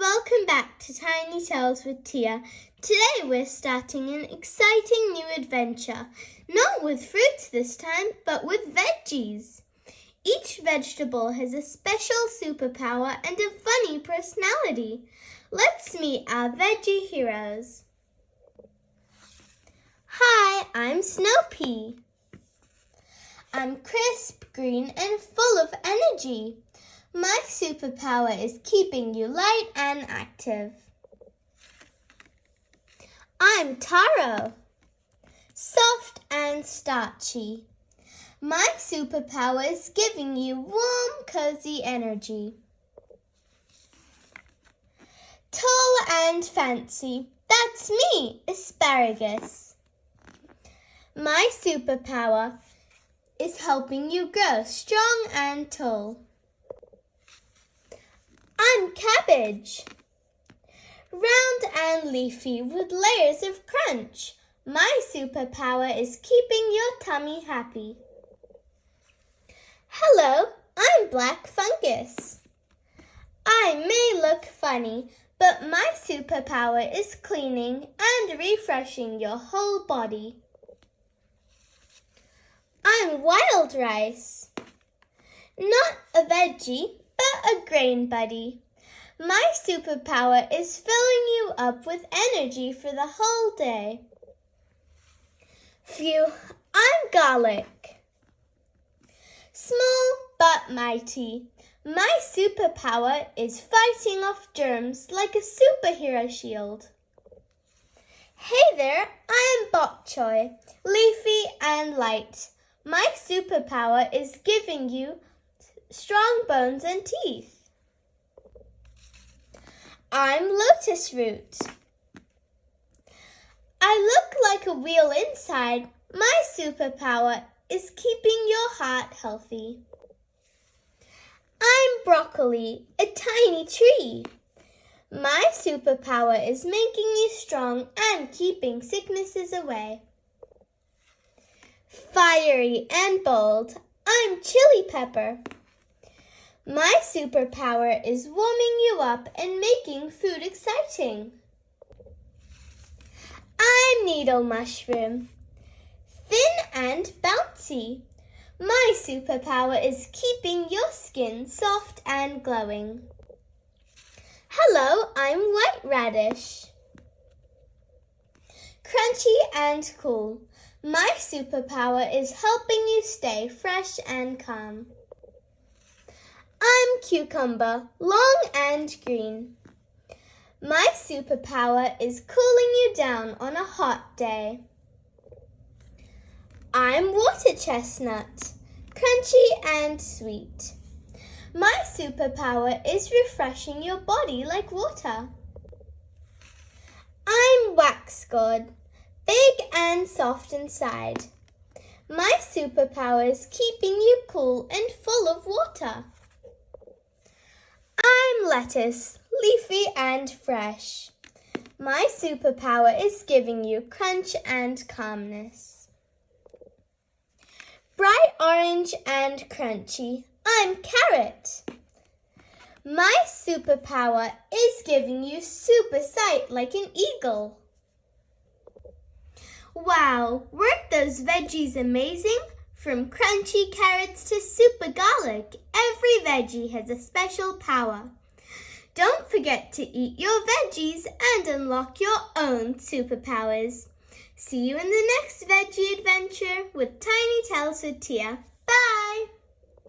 welcome back to Tiny Tales with Tia. Today we're starting an exciting new adventure, not with fruits this time, but with veggies. Each vegetable has a special superpower and a funny personality. Let's meet our veggie heroes. Hi, I'm Snow Pea. I'm crisp, green and full of energy. My superpower is keeping you light and active. I'm Taro, soft and starchy. My superpower is giving you warm, cozy energy. Tall and fancy, that's me, Asparagus. My superpower is helping you grow strong and tall. I'm Cabbage, round and leafy with layers of crunch. My superpower is keeping your tummy happy. Hello, I'm Black Fungus. I may look funny, but my superpower is cleaning and refreshing your whole body. I'm Wild Rice, not a veggie, but a grain buddy. My superpower is filling you up with energy for the whole day. Phew, I'm Garlic, small but mighty. My superpower is fighting off germs like a superhero shield. Hey there, I am Bok Choy, leafy and light. My superpower is giving you strong bones and teeth. I'm Lotus Root. I look like a wheel inside. My superpower is keeping your heart healthy. I'm Broccoli, a tiny tree. My superpower is making you strong and keeping sicknesses away. Fiery and bold, I'm Chili Pepper. My superpower is warming you up and making food exciting. I'm Needle Mushroom, thin and bouncy. My superpower is keeping your skin soft and glowing. Hello, I'm White Radish, crunchy and cool. My superpower is helping you stay fresh and calm. I'm Cucumber, long and green. My superpower is cooling you down on a hot day. I'm Water Chestnut, crunchy and sweet. My superpower is refreshing your body like water. I'm Wax Gourd, big and soft inside. My superpower is keeping you cool and full of water. I'm Lettuce, leafy and fresh. My superpower is giving you crunch and calmness. Bright orange and crunchy, I'm Carrot. My superpower is giving you super sight like an eagle. Wow, weren't those veggies amazing? From crunchy carrots to super garlic, every veggie has a special power. Don't forget to eat your veggies and unlock your own superpowers. See you in the next veggie adventure with Tiny Tales with Tia. Bye!